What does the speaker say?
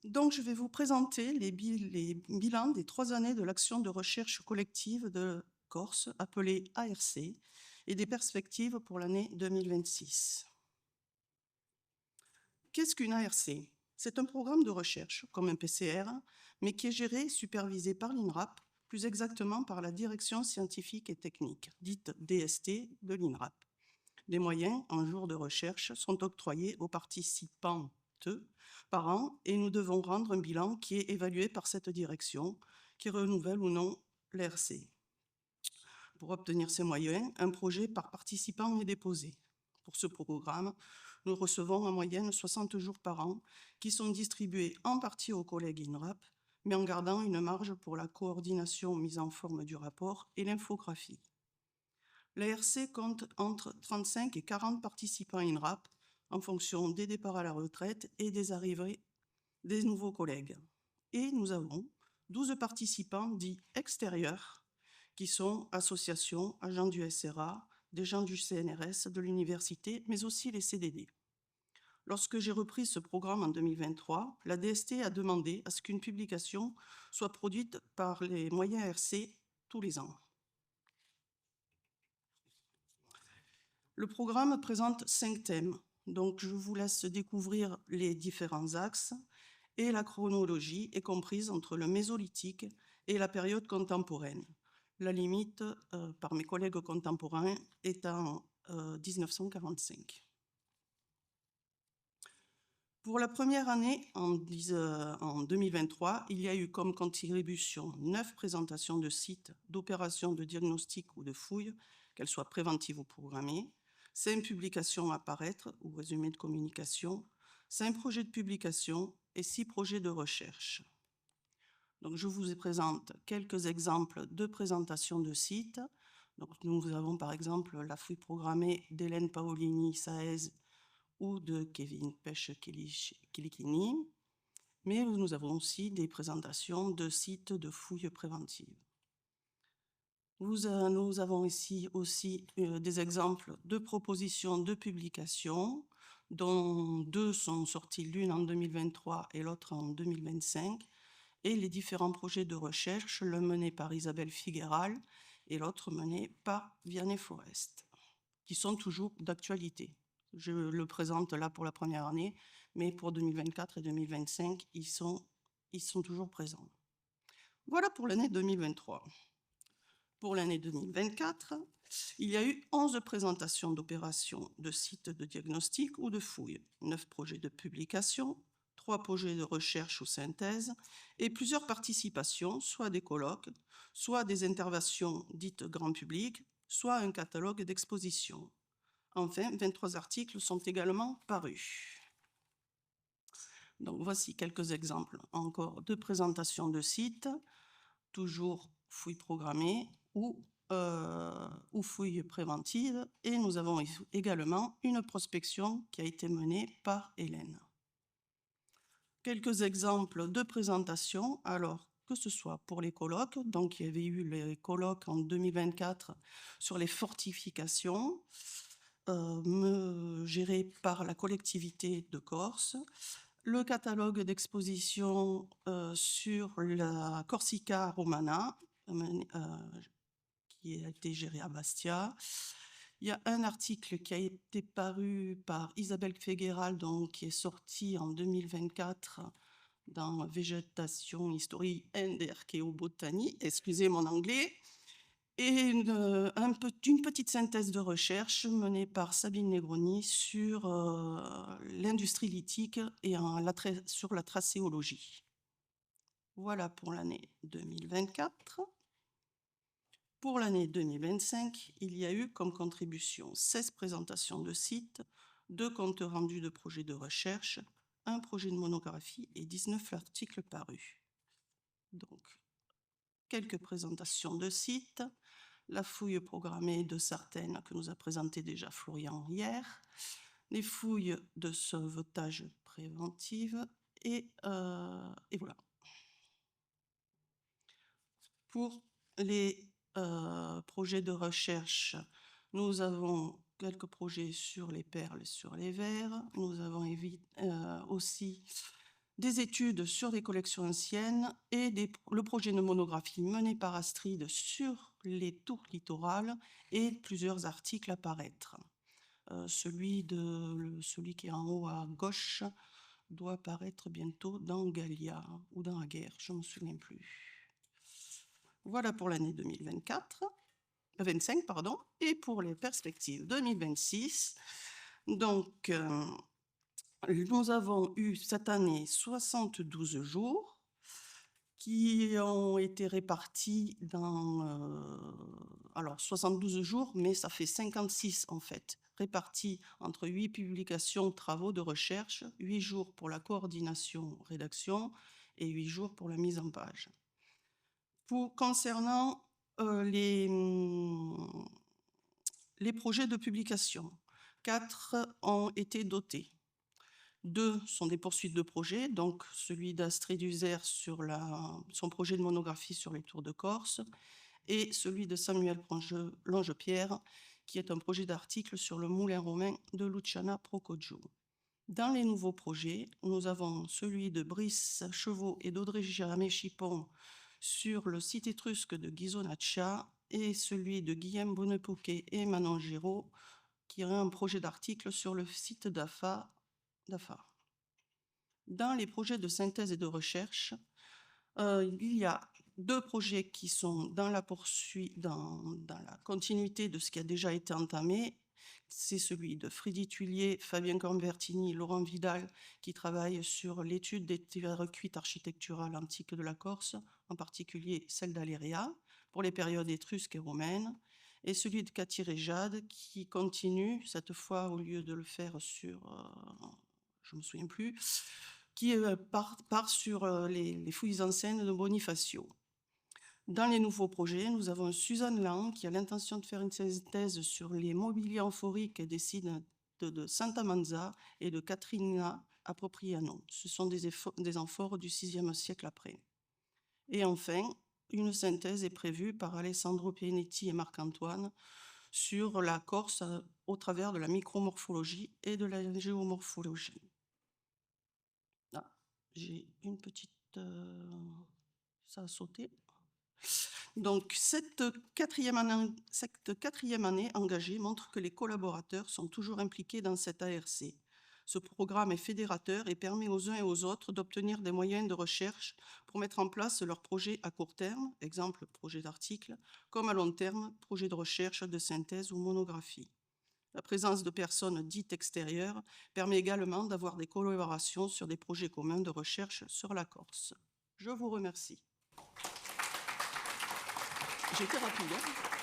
Donc, je vais vous présenter les bilans des 3 années de l'action de recherche collective de Corse, appelée ARC, et des perspectives pour l'année 2026. Qu'est-ce qu'une ARC? C'est un programme de recherche, comme un PCR, mais qui est géré et supervisé par l'INRAP, plus exactement par la Direction scientifique et technique, dite DST, de l'INRAP. Des moyens en jours de recherche sont octroyés aux participantes par an et nous devons rendre un bilan qui est évalué par cette direction, qui renouvelle ou non l'RC. Pour obtenir ces moyens, un projet par participant est déposé. Pour ce programme, nous recevons en moyenne 60 jours par an qui sont distribués en partie aux collègues INRAP, mais en gardant une marge pour la coordination mise en forme du rapport et l'infographie. L'ARC compte entre 35 et 40 participants INRAP en fonction des départs à la retraite et des arrivées des nouveaux collègues. Et nous avons 12 participants dits extérieurs qui sont associations, agents du SRA, des gens du CNRS, de l'université, mais aussi les CDD. Lorsque j'ai repris ce programme en 2023, la DST a demandé à ce qu'une publication soit produite par les moyens RC tous les ans. Le programme présente 5 thèmes, donc je vous laisse découvrir les différents axes et la chronologie est comprise entre le mésolithique et la période contemporaine. La limite, par mes collègues contemporains, est en 1945. Pour la première année, en 2023, il y a eu comme contribution 9 présentations de sites, d'opérations de diagnostic ou de fouilles, qu'elles soient préventives ou programmées, 5 publications à paraître ou résumés de communication, 5 projets de publication et 6 projets de recherche. Donc, je vous présente quelques exemples de présentations de sites. Donc, nous avons par exemple la fouille programmée d'Hélène Paolini Saez ou de Kevin Pêche-Kilikini, mais nous avons aussi des présentations de sites de fouilles préventives. Nous avons ici aussi des exemples de propositions de publications, dont 2 sont sorties, l'une en 2023 et l'autre en 2025, et les différents projets de recherche, l'un mené par Isabelle Figueral et l'autre mené par Vianney Forest, qui sont toujours d'actualité. Je le présente là pour la première année, mais pour 2024 et 2025, ils sont toujours présents. Voilà pour l'année 2023. Pour l'année 2024, il y a eu 11 présentations d'opérations de sites de diagnostic ou de fouilles, 9 projets de publication, 3 projets de recherche ou synthèse et plusieurs participations, soit des colloques, soit des interventions dites grand public, soit un catalogue d'expositions. Enfin, 23 articles sont également parus. Donc voici quelques exemples encore de présentations de sites, toujours fouilles programmées ou fouilles préventives. Et nous avons également une prospection qui a été menée par Hélène. Quelques exemples de présentations, alors que ce soit pour les colloques, donc il y avait eu les colloques en 2024 sur les fortifications, gérés par la collectivité de Corse, le catalogue d'exposition sur la Corsica Romana, qui a été géré à Bastia. Il y a un article qui a été paru par Isabelle Figueral, donc, qui est sorti en 2024 dans Végétation, History and Archéobotanie, excusez mon anglais, et une petite synthèse de recherche menée par Sabine Negroni sur l'industrie lithique et sur la tracéologie. Voilà pour l'année 2024. Pour l'année 2025, il y a eu comme contribution 16 présentations de sites, 2 comptes rendus de projets de recherche, un projet de monographie et 19 articles parus. Donc, quelques présentations de sites, la fouille programmée de Sartène que nous a présenté déjà Florian hier, les fouilles de sauvetage préventive et voilà. Pour les projets de recherche, nous avons quelques projets sur les perles, sur les vers. Nous avons aussi des études sur des collections anciennes et le projet de monographie mené par Astrid sur les tours littorales et plusieurs articles à paraître. Celui qui est en haut à gauche doit apparaître bientôt dans Galia ou dans la guerre, je ne me souviens plus. Voilà pour l'année 25, pardon, et pour les perspectives 2026. Donc, nous avons eu cette année 72 jours qui ont été répartis dans... alors, 72 jours, mais ça fait 56 en fait, répartis entre 8 publications, travaux de recherche, 8 jours pour la coordination, rédaction, et 8 jours pour la mise en page. Concernant les projets de publication, 4 ont été dotés. 2 sont des poursuites de projets, donc celui d'Astrid Uzer sur son projet de monographie sur les tours de Corse et celui de Samuel Longepierre, qui est un projet d'article sur le moulin romain de Luciana Prococgiu. Dans les nouveaux projets, nous avons celui de Brice Chevaux et d'Audrey Jamais-Chipon sur le site étrusque de Ghisonaccia et celui de Guillaume Bonnepouquet et Manon Giraud, qui aurait un projet d'article sur le site d'AFA. Dans les projets de synthèse et de recherche, il y a 2 projets qui sont dans la poursuite, dans la continuité de ce qui a déjà été entamé. C'est celui de Frédéric Thuillier, Fabien Cornvertini, Laurent Vidal, qui travaillent sur l'étude des terres cuites architecturales antiques de la Corse, en particulier celle d'Aléria, pour les périodes étrusques et romaines, et celui de Cathy Réjade, qui continue, cette fois, au lieu de le faire sur... je ne me souviens plus, qui part sur les fouilles anciennes de Bonifacio. Dans les nouveaux projets, nous avons Suzanne Lang qui a l'intention de faire une synthèse sur les mobiliers amphoriques des sites de Santa Manza et de Catrina Appropriano. Ce sont des amphores du VIe siècle après. Et enfin, une synthèse est prévue par Alessandro Pianetti et Marc-Antoine sur la Corse au travers de la micromorphologie et de la géomorphologie. Ah, j'ai une petite... ça a sauté. Donc, cette quatrième année engagée montre que les collaborateurs sont toujours impliqués dans cette ARC. Ce programme est fédérateur et permet aux uns et aux autres d'obtenir des moyens de recherche pour mettre en place leurs projets à court terme, exemple projet d'article, comme à long terme, projet de recherche, de synthèse ou monographie. La présence de personnes dites extérieures permet également d'avoir des collaborations sur des projets communs de recherche sur la Corse. Je vous remercie. J'ai été rapide, hein ?